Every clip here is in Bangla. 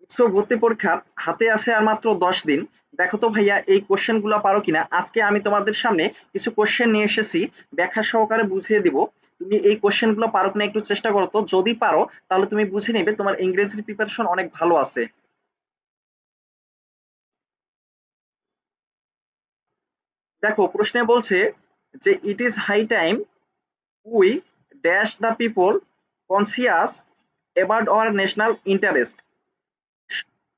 উৎস ভর্তি পরীক্ষার হাতে আছে আর মাত্র 10 দিন। দেখো তো ভাইয়া এই কোশ্চেন গুলো পারো কিনা। আজকে আমি তোমাদের সামনে কিছু কোশ্চেন নিয়ে এসেছি, ব্যাখ্যা সহকারে বুঝিয়ে দিব। তুমি এই কোশ্চেন গুলো পারো কিনা একটু চেষ্টা করো তো, যদি পারো তাহলে তুমি বুঝে নেবে তোমার ইংরেজির প্রিপারেশন অনেক ভালো আছে। দেখো প্রশ্নে বলছে যে it is high time we dash the people conscious about our national interest.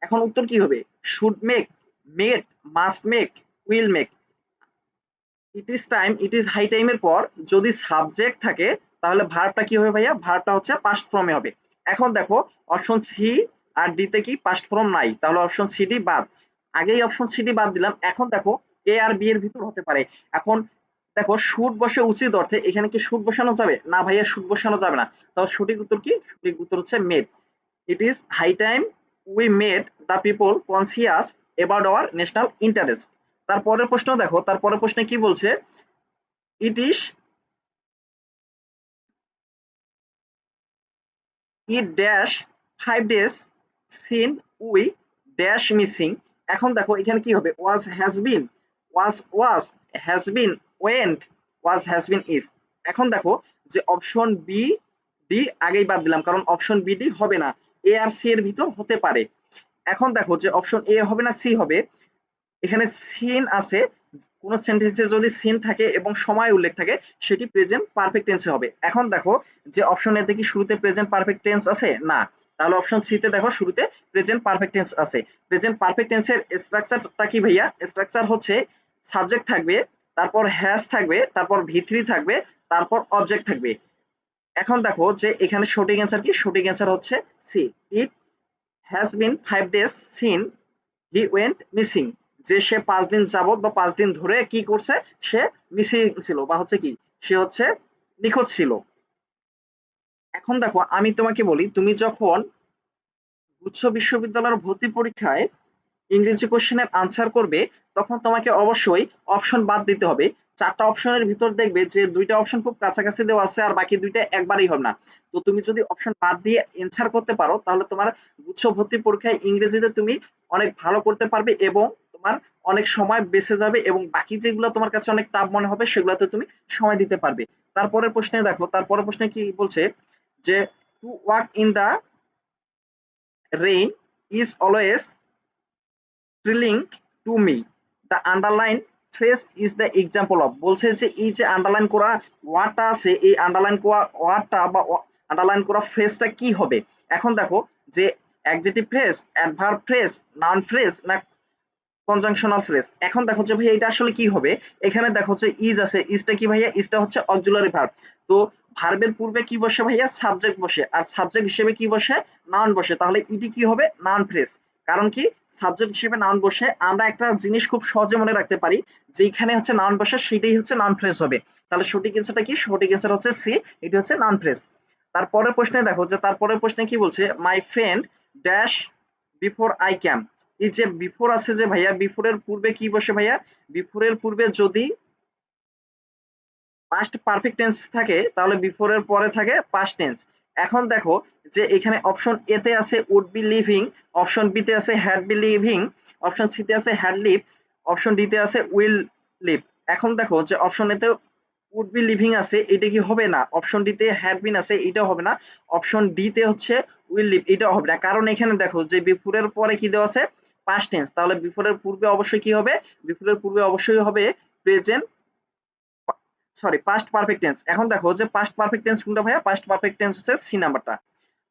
এখন উত্তর কি হবে? Should make, made, must make, will make. It is time, it is high টাইমের পর যদি সাবজেক্ট থাকে তাহলে ভার্বটা কি হবে ভাইয়া? ভার্বটা হচ্ছে পাস্ট ফর্মে হবে। এখন দেখো অপশন সি আর ডি তে কি পাস্ট ফর্ম নাই, তাহলে অপশন সি ডি বাদ। আগেই অপশন সি ডি বাদ দিলাম। এখন দেখো এ আর বি এর ভিতর হতে পারে। এখন দেখো শুড বসে উচিত অর্থে, এখানে কি শুড বসানো যাবে? না ভাইয়া, শুড বসানো যাবে না। তাহলে সঠিক উত্তর কি? সঠিক উত্তর হচ্ছে made. It is high time we made the people conscious about our national interest. তারপরের প্রশ্ন দেখো, তারপরের প্রশ্নে কি বলছে? It is it dash 5 days since we dash missing. এখন দেখো এখানে কি হবে? Was has been, was has been, went, was has been is. এখন দেখো যে অপশন বি ডি আগেই বাদ দিলাম, কারণ অপশন বি ডি হবে না, এ আর সি এর ভিতর হতে পারে। এখন দেখো যে অপশন এ হবে না সি হবে। এখানে সিন আছে, কোন সেন্টেন্সে যদি সিন থাকে এবং সময় উল্লেখ থাকে সেটি প্রেজেন্ট পারফেক্ট টেন্সে হবে। এখন দেখো যে অপশন এ তে কি শুরুতে প্রেজেন্ট পারফেক্ট টেন্স আছে? না। তাহলে অপশন সি তে দেখো শুরুতে প্রেজেন্ট পারফেক্ট টেন্স আছে। প্রেজেন্ট পারফেক্ট টেন্সের স্ট্রাকচারটা কি ভাইয়া? স্ট্রাকচার হচ্ছে সাবজেক্ট থাকবে, তারপর হ্যাজ থাকবে, তারপর ভি3 থাকবে, তারপর অবজেক্ট থাকবে। এখন দেখো যে এখানে সঠিক অ্যান্সার কি? সঠিক অ্যান্সার হচ্ছে C. It has been 5 days since he went missing. যে সে 5 দিন যাবত বা 5 দিন ধরে কি করছে? সে মিসিং ছিল বা হচ্ছে কি, সে হচ্ছে নিখোঁজ ছিল। এখন দেখো আমি তোমাকে বলি, তুমি যখন উচ্চ বিশ্ববিদ্যালয়ের ভর্তি পরীক্ষায় ইংরেজি কোশ্চেনের আনসার করবে তখন তোমাকে অবশ্যই অপশন বাদ দিতে হবে। 4টা অপশনের ভিতর দেখবে যে 2টা অপশন খুব কাছাকাছি দেওয়া আছে আর বাকি 2টা একবারেই হবে না। তো তুমি যদি অপশন বাদ দিয়ে অ্যান্সার করতে পারো তাহলে তোমার উচ্চ ভর্তি পরীক্ষায় ইংরেজিতে তুমি অনেক ভালো করতে পারবে এবং তোমার অনেক সময় বেঁচে যাবে এবং বাকি যেগুলো তোমার কাছে অনেক টাফ মনে হবে সেগুলোতে তুমি সময় দিতে পারবে। তারপরের প্রশ্নে দেখো, তারপরের প্রশ্নে কি বলছে যে to walk in the rain is always thrilling to me. The underline phrase is the example of। বলছে যে এই যে আন্ডারলাইন করা ওয়ার্ডটা আছে, এই আন্ডারলাইন করা ওয়ার্ডটা বা আন্ডারলাইন করা ফ্রেজটা কি হবে? এখন দেখো যে adjective phrase, adverb phrase, noun phrase না কনজাংশনাল ফ্রেজ। এখন দেখো যে ভাই এটা আসলে কি হবে? এখানে দেখো যে ইজ আছে, ইজটা কি ভাইয়া? ইজটা হচ্ছে অক্সিলারি ভার্ব। তো ভার্বের পূর্বে কি বসে ভাইয়া? সাবজেক্ট বসে, আর সাবজেক্ট হিসেবে কি বসে? নাউন বসে। তাহলে ইডি কি হবে? Noun phrase. কারণ কি সাবজেক্ট হিসেবে নাউন বসে, আমরা একটা জিনিস খুব সহজে মনে রাখতে পারি, যেখানে হচ্ছে নাউন বসে সেটাই হচ্ছে নাউন ফ্রেজ হবে। তাহলে সঠিক অ্যান্সারটা কি? সঠিক অ্যান্সার হচ্ছে সি, এটি হচ্ছে নাউন ফ্রেজ। তারপরের প্রশ্নে দেখো যে তারপরের প্রশ্নে কি বলছে? My friend dash before I came. এই যে বিফোর আছে যে ভাইয়া, বিফোরের পূর্বে কি বসে ভাইয়া? বিফোরের পূর্বে যদি পাস্ট পারফেক্ট টেন্স থাকে তাহলে বিফোর এর পরে থাকে পাস্ট টেন্স। এখন দেখো যে এখানে অপশন এ তে আছে would be living, option B তে আছে had been living, option C তে আছে হ্যাড লিভ, অপশন ডি তে আছে উইল লিভ। এখন দেখো যে অপশন এ তে উড বি লিভিং আছে, এটা কি হবে না? অপশন ডি তে হ্যাড বিন আছে, এটাও হবে না। অপশন ডি তে হচ্ছে উইল লিভ, এটাও হবে না। কারণ এখানে দেখো যে বিফোর এর পরে কি দেওয়া আছে? Past tense. তাহলে বিফোর এর পূর্বে অবশ্যই কি হবে? বিফোর এর পূর্বে অবশ্যই হবে present, sorry past perfect tense. এখন দেখো যে পাস্ট পারফেক্ট টেন্স কোনটা ভাইয়া? পাস্ট পারফেক্ট টেন্স হচ্ছে সি নাম্বারটা।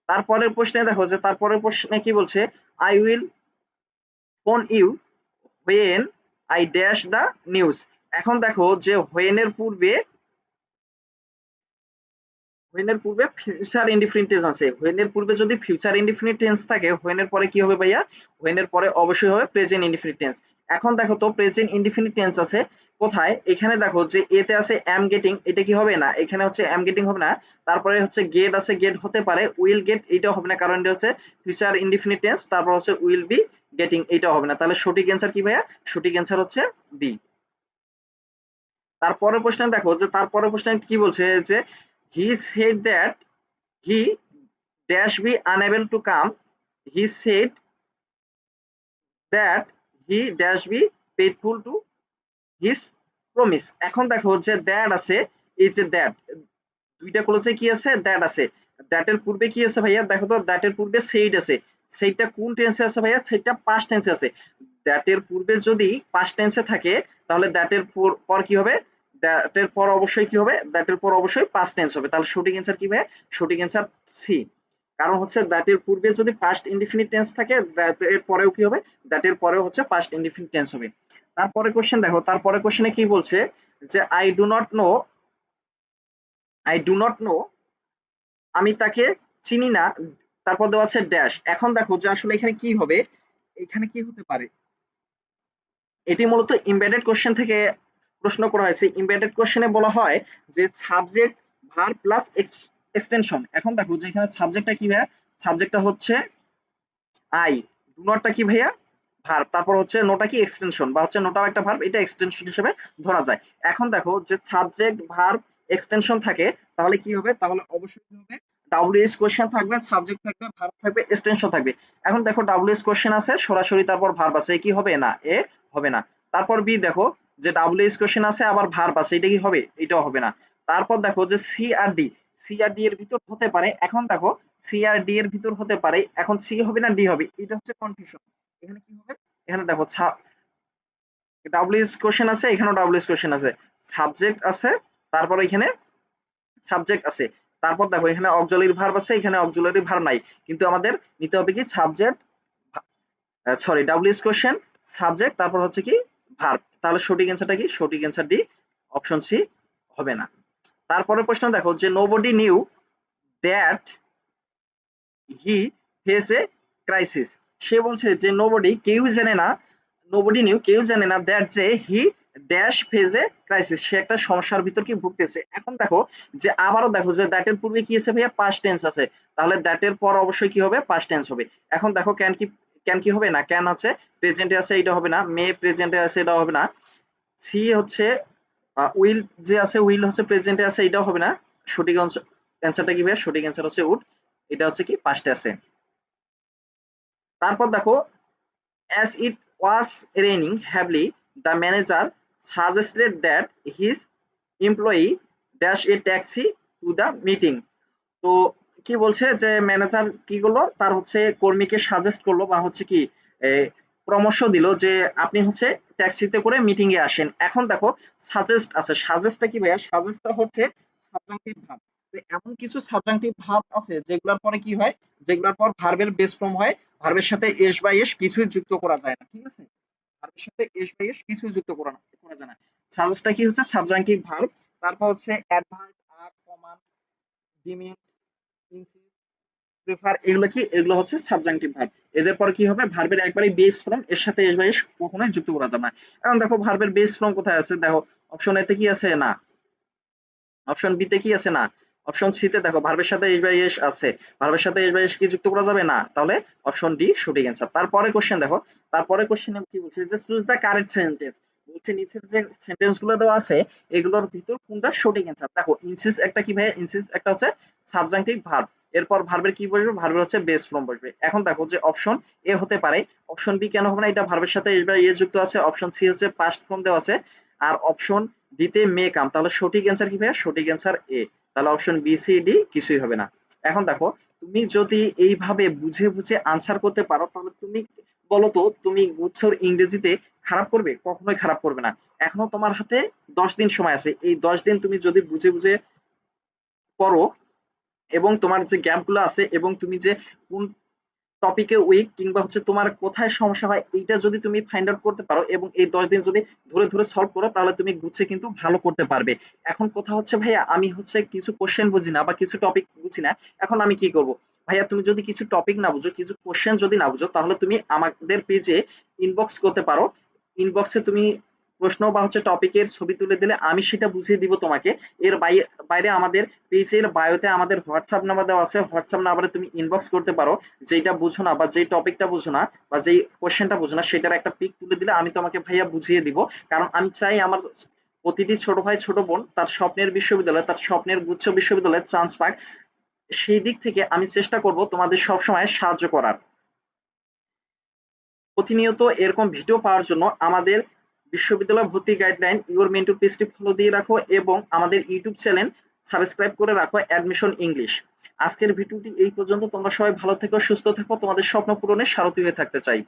তারপরের প্রশ্নে দেখো যে তারপরের প্রশ্নে কি বলছে? I will phone you when I dash the news. এখন দেখো যে হোয়েন এর পূর্বে ফিউচার ইনডিফিনিট টেন্স আছে। হোয়েন এর পূর্বে যদি ফিউচার ইনডিফিনিট টেন্স থাকে হোয়েন এর পরে কি হবে ভাইয়া? হোয়েন এর পরে অবশ্যই হবে প্রেজেন্ট ইনডিফিনিট টেন্স। এখন দেখো তো প্রেজেন্ট ইনডিফিনিট টেন্স আছে কোথায়? এখানে দেখো যে এতে আছে অ্যাম গেটিং, এটা কি হবে না? এখানে হচ্ছে অ্যাম গেটিং হবে না। তারপরে হচ্ছে গেট আছে, গেট হতে পারে। উইল গেট এটাও হবে না, কারণ এটা হচ্ছে ফিউচার ইনডিফিনিট টেন্স। তারপর হচ্ছে উইল বি গেটিং, এটাও হবে না। তাহলে সঠিক অ্যান্সার কি ভাইয়া? সঠিক অ্যান্সার হচ্ছে বি। তারপরের প্রশ্নে দেখো যে তারপরের প্রশ্নে কি বলছে যে he said that he dash be unable to come, he said that he dash be faithful to his promise. এখন দেখো যে দ্যাট আছে, এই যে দ্যাট দুইটা ক্লোজে কি আছে, দ্যাট আছে। দ্যাটের পূর্বে কি আছে ভাইয়া, দেখো তো দ্যাটের পূর্বে সেইড আছে। সেইটা কোন টেন্সে আছে ভাইয়া, সেইটা পাস্ট টেন্সে আছে। দ্যাটের পূর্বে যদি পাস্ট টেন্সে থাকে তাহলে দ্যাটের পর কি হবে, দ্যাটের পর অবশ্যই কি হবে, দ্যাটের পর অবশ্যই পাস্ট টেন্স হবে। তাহলে সঠিক অ্যান্সার কি ভাইয়া, সঠিক অ্যান্সার সি। কারণ হচ্ছে দ্যাটের পূর্বে যদি পাস্ট ইনডিফিনিট টেন্স থাকে এর পরেও কি হবে, দ্যাটের পরেও হচ্ছে পাস্ট ইনডিফিনিট টেন্স হবে। তারপরে কোশ্চেন দেখো, তারপরে কোশ্চেনে কি বলছে যে আই ডু নট নো, আমি তাকে চিনি না। তারপর দেওয়া আছে ড্যাশ। এখন দেখো যে আসলে এখানে কি হবে, এখানে কি হতে পারে। এটি মূলত ইমবেডেড কোশ্চেন থেকে প্রশ্ন করা হয়েছে। ইমবেডেড কোশ্চেনে বলা হয় যে সাবজেক্ট ভার্ব প্লাস এক্সটেনশন। এখন দেখো যে এখানে সাবজেক্টটা কি ভাইয়া, সাবজেক্টটা হচ্ছে আই, ডু নটটা কি ভাইয়া, ভার্ব, তারপর হচ্ছে নোটা কি এক্সটেনশন, বা হচ্ছে নোটাও একটা ভার্ব, এটা এক্সটেনশন হিসেবে ধরা যায়। এখন দেখো যে সাবজেক্ট ভার্ব এক্সটেনশন থাকে, তাহলে কি হবে, তাহলে অবশ্যই কি হবে, ডাব্লিউএইচ কোশ্চেন থাকবে, সাবজেক্ট থাকবে, ভার্ব থাকবে, এক্সটেনশন থাকবে। এখন দেখো ডাব্লিউএইচ কোশ্চেন আছে সরাসরি, তারপর ভার্ব আছে, এ কি হবে না, এ হবে না। তারপর বি দেখো যে ডাব্লিউএইচ কোশ্চেন আছে আবার ভার্ব আছে, এটা কি হবে, এটাও হবে না। তারপর দেখো যে সি আর ডি, সি আর ডি এর ভিতর হতে পারে। এখন দেখো সি আর ডি এর ভিতর হতে পারে, এখন সি হবে না ডি হবে, এটা হচ্ছে কনফিউশন। এখানে কি হবে, এখানে দেখো ডাব্লিউএস কোশ্চেন আছে, এখানেও ডাব্লিউএস কোশ্চেন আছে, সাবজেক্ট আছে, তারপর এখানে সাবজেক্ট আছে, তারপর দেখো এখানে অক্সিলারি ভার্ব আছে, এখানে অক্সিলারি ভার্ব নাই। কিন্তু আমাদের নিতে হবে কি subject, sorry WS question, subject, তারপর হচ্ছে কি ভার্ব। তাহলে সঠিক অ্যান্সারটা কি, সঠিক অ্যান্সার ডি, অপশন সি হবে না। তারপরের প্রশ্ন দেখো যে nobody knew that he face a crisis. সে বলছে যে নোবডি, কেউ জানে না, নোবডি নিউ কেউ জানে না, দ্যাট যে he dash face a crisis, সে একটা সমস্যার ভিতর কি ভুগতেছে। এখন দেখো যে আবারও দেখো যে দ্যাট এর পূর্বে কি আছে ভাইয়া, পাস্ট টেন্স আছে, তাহলে দ্যাট এর পর অবশ্যই কি হবে, পাস্ট টেন্স হবে। এখন দেখো ক্যান কি হবে না, ক্যান আছে প্রেজেন্টে আছে, এটা হবে না। মে প্রেজেন্টে আছে, এটা হবে না। সি হচ্ছে উইল, যে আছে উইল হচ্ছে প্রেজেন্টে আছে, এটাও হবে না। সঠিক অ্যান্সারটা কি ভাইয়া, সঠিক অ্যান্সার হচ্ছে উড, এটা হচ্ছে কি পাস্টে আছে। তারপর দেখো as it was raining heavily, the manager suggested that his employee dash a taxi to the meeting. তো কি বলছে যে ম্যানেজার কি করলো, তার হচ্ছে কর্মীকে সাজেস্ট করলো, বা হচ্ছে কি এ, পরামর্শ দিল যে আপনি হচ্ছে ট্যাক্সিতে করে মিটিং এ আসেন। এখন দেখো সাজেস্ট আছে, সাজেস্টটা কি ভাইয়া, সাজেস্টটা হচ্ছে সাবজাংটিভ ভার্ব। তো এমন কিছু সাবজাংটিভ ভার্ব আছে যেগুলোর পরে কি হয়, যেগুলোর পর ভার্বের বেস ফর্ম হয়, ভার্বের সাথে এস বা এস কিছুই যুক্ত করা যায় না, ঠিক আছে। ভার্বের সাথে এস বা এস কিছুই যুক্ত করা যায় না। সাজেস্টটা কি হচ্ছে সাবজাংটিভ ভার্ব। তারপর হচ্ছে অ্যাডভার্ব, আর, কমান্ড, ডিমিন, ইনসিস্ট, প্রেফার, এগুলো কি, এগুলো হচ্ছে সাবজাংটিভ ভার্ব। এদের পর কি হবে, ভার্বের একবারে বেস ফর্ম, এর সাথে এস বা এস কখনোই যুক্ত করা যাবে না। এখন দেখো ভার্বের বেস ফর্ম কোথায় আছে, দেখো অপশন এ তে কি আছে, না। অপশন বি তে কি আছে, না। অপশন সি তে দেখো ভার্বের সাথে এস বা এস আছে, ভার্বের সাথে এস বা এস কি যুক্ত করা যাবে না, তাহলে অপশন ডি সঠিক অ্যান্সার। তারপরে কোশ্চেন দেখো, তারপরে কোশ্চেনে কি বলছে যে চুজ দ্য কারেক্ট সেন্টেন্স। বলছে নিচের যে সেন্টেন্স গুলো দেওয়া আছে এগুলোর ভিতর কোনটা সঠিক অ্যান্সার। দেখো ইনসিস্ট একটা কি ভাই, ইনসিস্ট একটা হচ্ছে সাবজাংটিভ ভার্ব, এরপর ভার্বের কি বসবে, ভার্বের হচ্ছে বেস ফর্ম বসবে। এখন দেখো যে অপশন এ হতে পারে, অপশন বি কেন হবে না, এটা ভার্বের সাথে এস বা এ যুক্ত আছে, অপশন সি হচ্ছে পাস্ট ফর্ম দেওয়া আছে, আর অপশন ডি তে মে কাম। তাহলে সঠিক অ্যান্সার কি ভাইয়া, সঠিক অ্যান্সার এ। তাহলে অপশন বি সি ডি কিছুই হবে না। এখন দেখো তুমি যদি এইভাবে বুঝে বুঝে আনসার করতে পারো, তাহলে তুমি বলো তো তুমি গুচ্ছর ইংরেজিতে খারাপ করবে, কখনোই খারাপ করবে না। এখনো তোমার হাতে 10 দিন সময় আছে, এই 10 দিন তুমি যদি বুঝে বুঝে করো, এবং তোমার যে গ্যাপ গুলো আছে, এবং তুমি যে কোন টপিকে উইক, কিংবা হচ্ছে তোমার কোথায় সমস্যা হয়, এইটা যদি তুমি ফাইন্ড আউট করতে পারো এবং এই 10 দিন যদি ধরে ধরে সলভ করো, তাহলে তুমি গুছিয়ে কিন্তু ভালো করতে পারবে। এখন কথা হচ্ছে ভাইয়া আমি হচ্ছে কিছু কোশ্চেন বুঝি না বা কিছু টপিক বুঝি না, এখন আমি কি করব। ভাইয়া তুমি যদি কিছু টপিক না বুঝো, কিছু কোশ্চেন যদি না বুঝো, তাহলে তুমি আমাদের পেজে ইনবক্স করতে পারো। ইনবক্সে তুমি প্রশ্ন বা হচ্ছে টপিকের ছবি তুলে দিলে আমি সেটা বুঝিয়ে দিব তোমাকে। এর বাইরে আমাদের পেজের বায়োতে আমাদের হোয়াটসঅ্যাপ নাম্বার দেওয়া আছে, হোয়াটসঅ্যাপ নাম্বারে তুমি ইনবক্স করতে পারো। যেটা বুঝো না, বা যেই টপিকটা বুঝো না, বা যেই কোশ্চেনটা বুঝো না, সেটার একটা পিক তুলে দিলে আমি তোমাকে ভাইয়া বুঝিয়ে দিব। কারণ আমি চাই আমার প্রতিটি ছোট ভাই ছোট বোন তার স্বপ্নের বিশ্ববিদ্যালয়, তার স্বপ্নের গুচ্ছ বিশ্ববিদ্যালয়ে চান্স পাক। সেই দিক থেকে আমি চেষ্টা করব তোমাদের সবসময় সাহায্য করার। প্রতিনিয়ত এরকম ভিডিও পাওয়ার জন্য আমাদের বিশ্ববিদ্যালয় ভর্তি গাইডলাইন ইওর মেন্টর পেজটি ফলো দিয়ে রাখো এবং আমাদের ইউটিউব চ্যানেল সাবস্ক্রাইব করে রাখো অ্যাডমিশন ইংলিশ। আজকের ভিডিওটি এই পর্যন্ত। তোমরা সবাই ভালো থেকো, সুস্থ থেকো, তোমাদের স্বপ্ন পূরণে সারথি হয়ে থাকতে চাই।